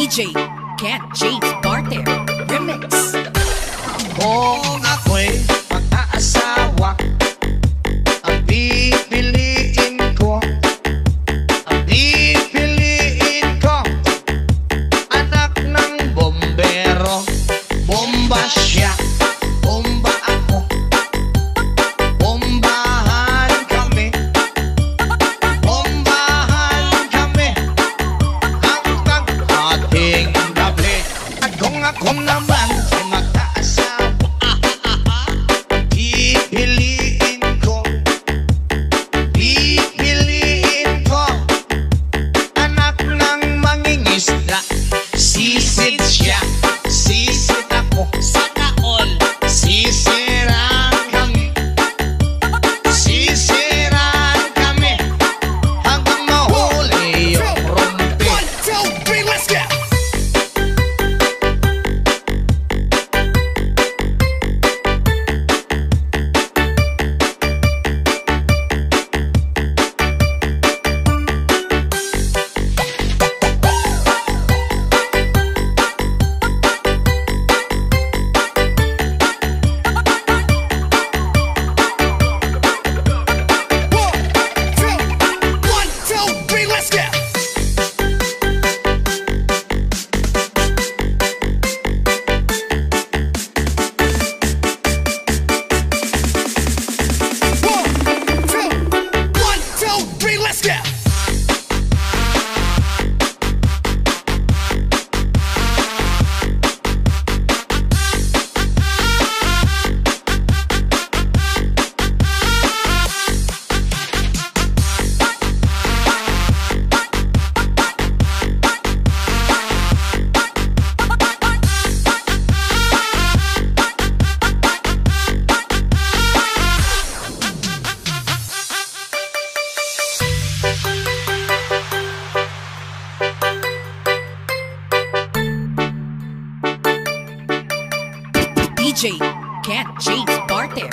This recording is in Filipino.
DJ Cat James Barter Remix. Kung ako'y mag-aasawa, ang pipiliin ko, anak ng bombero. Bomba siya, bomba ako, bombahan kami hanggang ating gabi. At kung ako naman ay mag-aasawa, pipiliin ko, anak ng mangingisda. Sisid siya, sisid ako, sana all. Sisiraan kami hanggang mahuli yung rumpi. 1, 2, 3, let's go! DJ Cat James Barter